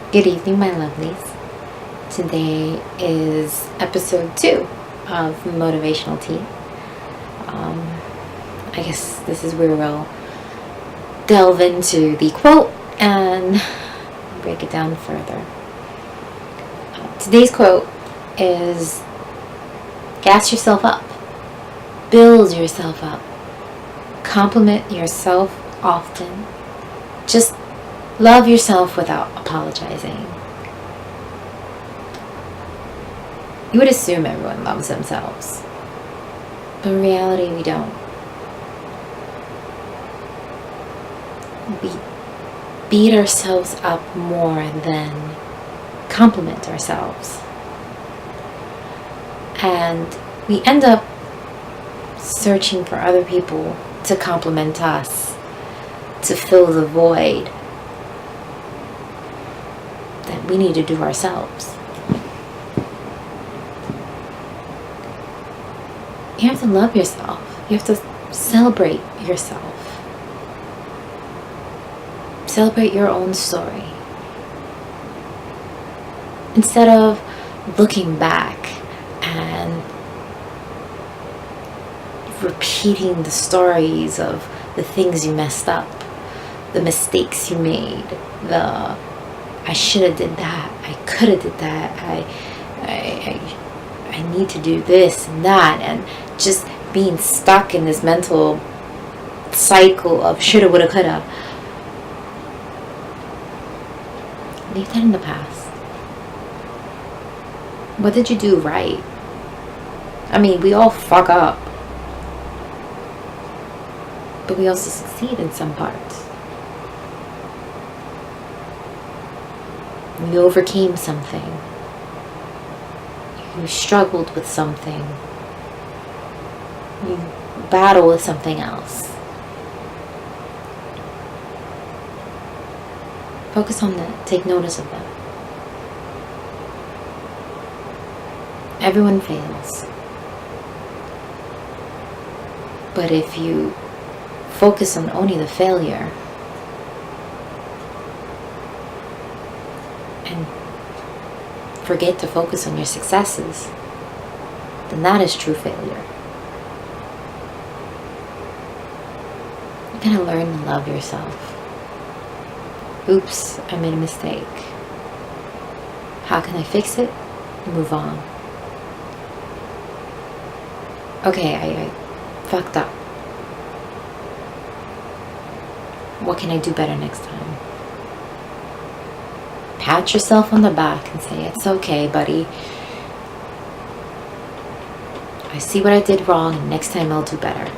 Good evening, my lovelies. Today is episode 2 of Motivational Tea. I guess this is where we'll delve into the quote and break it down further. Today's quote is: gas yourself up, build yourself up, compliment yourself often, just love yourself without apologizing. You would assume everyone loves themselves, but in reality we don't. We beat ourselves up more than compliment ourselves. And we end up searching for other people to compliment us, to fill the void that we need to do ourselves. You have to love yourself. You have to celebrate yourself. Celebrate your own story. Instead of looking back and repeating the stories of the things you messed up, the mistakes you made, I should have did that, I could have did that, I need to do this and that, and just being stuck in this mental cycle of shoulda, woulda, coulda. Leave that in the past. What did you do right? I mean, we all fuck up, but we also succeed in some parts. You overcame something. You struggled with something. You battle with something else. Focus on that. Take notice of that. Everyone fails. But if you focus on only the failure and forget to focus on your successes, then that is true failure. You're gonna learn to love yourself. Oops, I made a mistake. How can I fix it? Move on. Okay, I fucked up. What can I do better next time? Pat yourself on the back and say, it's okay, buddy. I see what I did wrong, and next time I'll do better.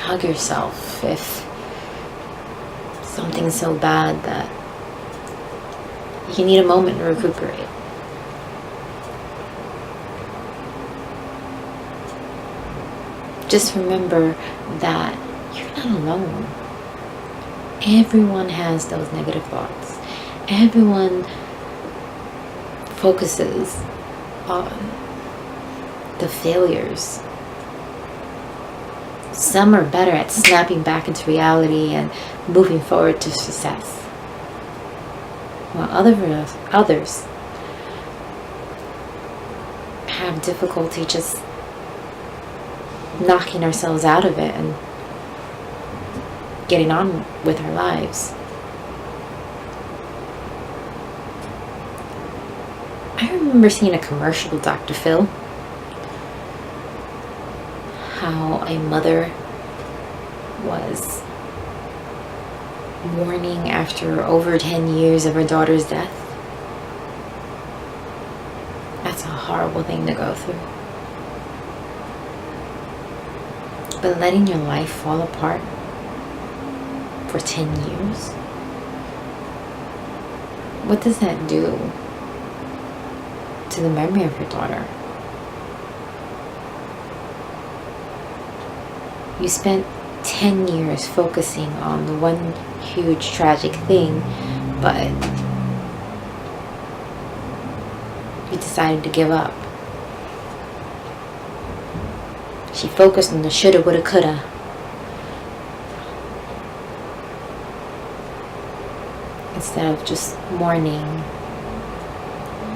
Hug yourself if something's so bad that you need a moment to recuperate. Just remember that you're not alone. Everyone has those negative thoughts. Everyone focuses on the failures. Some are better at snapping back into reality and moving forward to success, while others have difficulty just knocking ourselves out of it and getting on with our lives. I remember seeing a commercial with Dr. Phil, how a mother was mourning after over 10 years of her daughter's death. That's a horrible thing to go through. But letting your life fall apart for 10 years, what does that do to the memory of your daughter? You spent 10 years focusing on the one huge tragic thing, but you decided to give up. She focused on the shoulda, woulda, coulda. instead of just mourning,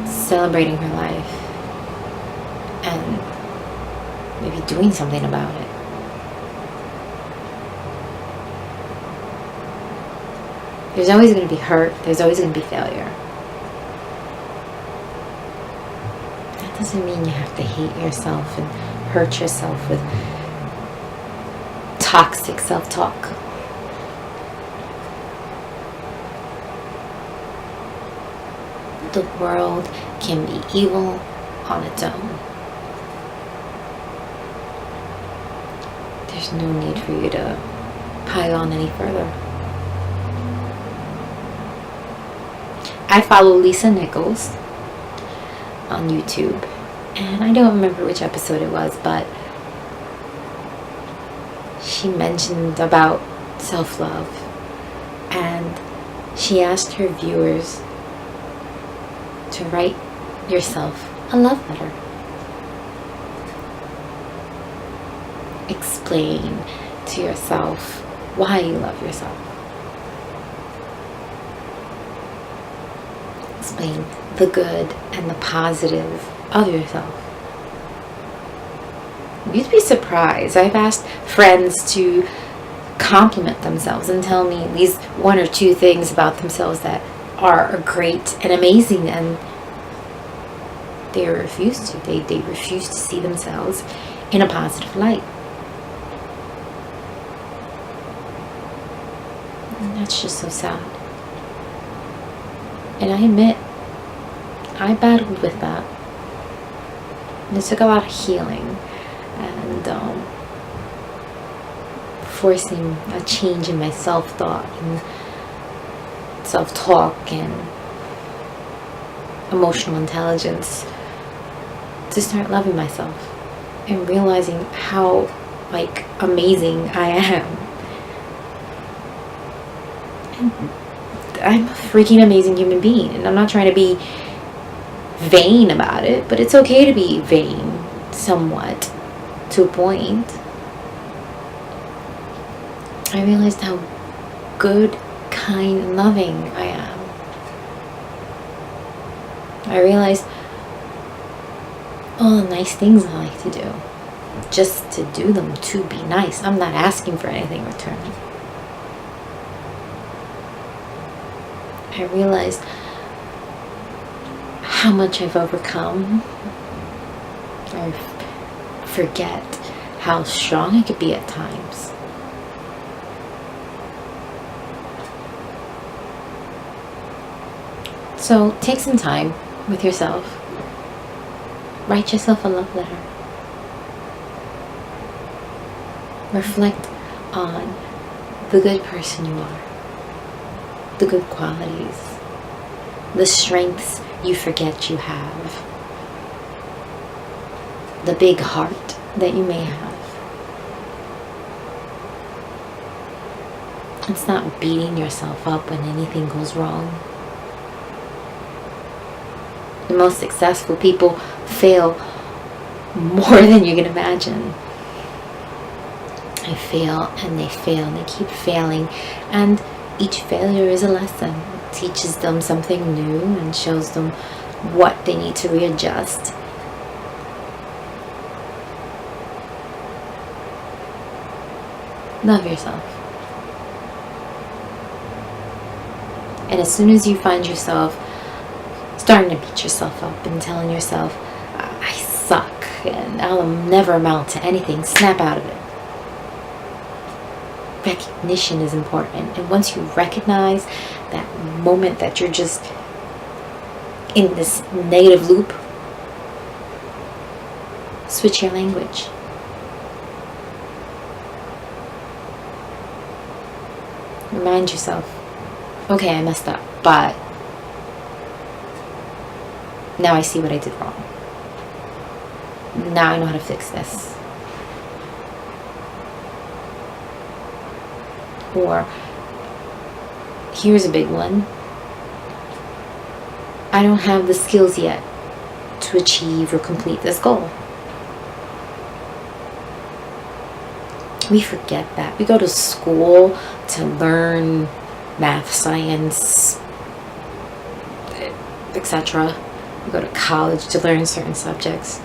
celebrating her life, and maybe doing something about it. There's always going to be hurt. There's always going to be failure. That doesn't mean you have to hate yourself and hurt yourself with toxic self-talk. The world can be evil on its own. There's no need for you to pile on any further. I follow Lisa Nichols on YouTube, and I don't remember which episode it was, but she mentioned about self-love, and she asked her viewers to write yourself a love letter. Explain to yourself why you love yourself. Explain the good and the positive of yourself. You'd be surprised. I've asked friends to compliment themselves and tell me at least one or two things about themselves that are great and amazing, and they refuse to. They refuse to see themselves in a positive light. And that's just so sad. And I admit, I battled with that. And it took a lot of healing and forcing a change in my self-thought and self-talk and emotional intelligence to start loving myself and realizing how amazing I am. And I'm a freaking amazing human being, and I'm not trying to be vain about it, but it's okay to be vain somewhat to a point. I realized how good, kind, and loving I am. I realized all the nice things I like to do, just to do them, to be nice. I'm not asking for anything in return. I realized how much I've overcome. I forget how strong I could be at times. So take some time with yourself. Write yourself a love letter. Reflect on the good person you are, the good qualities, the strengths you forget you have, the big heart that you may have. It's not beating yourself up when anything goes wrong. The most successful people fail more than you can imagine. They fail and they fail and they keep failing, and each failure is a lesson. It teaches them something new and shows them what they need to readjust. Love yourself. And as soon as you find yourself starting to beat yourself up and telling yourself, I suck and I'll never amount to anything, snap out of it. Recognition is important. And once you recognize that moment that you're just in this negative loop, switch your language. Remind yourself, okay, I messed up, but now I see what I did wrong. Now I know how to fix this. Or, here's a big one. I don't have the skills yet to achieve or complete this goal. We forget that. We go to school to learn math, science, etc. We go to college to learn certain subjects.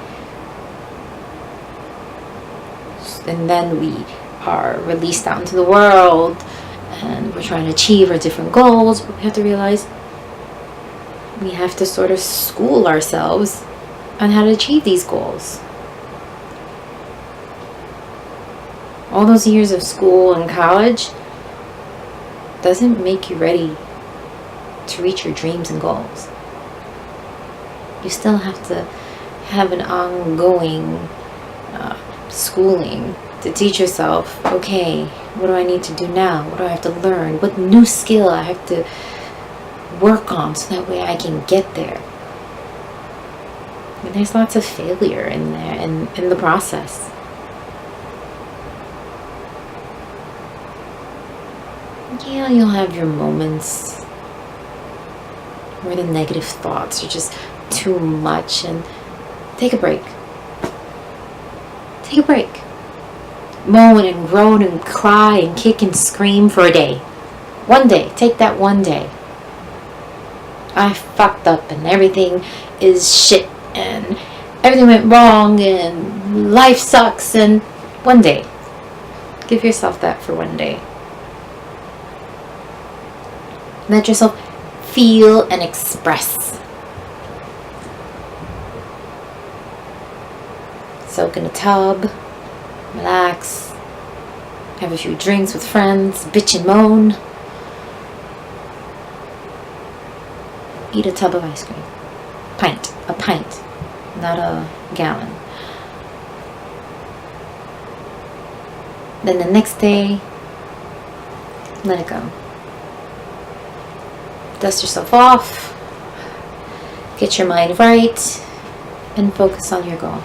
And then we are released out into the world and we're trying to achieve our different goals. But we have to realize we have to sort of school ourselves on how to achieve these goals. All those years of school and college doesn't make you ready to reach your dreams and goals. You still have to have an ongoing schooling to teach yourself, okay, what do I need to do now? What do I have to learn? What new skill I have to work on so that way I can get there? And there's lots of failure in there, in the process. Yeah, you'll have your moments where the negative thoughts are just too much, and take a break. Take a break. Moan and groan and cry and kick and scream for a day. One day. Take that one day. I fucked up and everything is shit and everything went wrong and life sucks, and one day. Give yourself that for one day. Let yourself feel and express. Soak in a tub, relax, have a few drinks with friends, bitch and moan. Eat a tub of ice cream. A pint, not a gallon. Then the next day, let it go. Dust yourself off, get your mind right, and focus on your goal.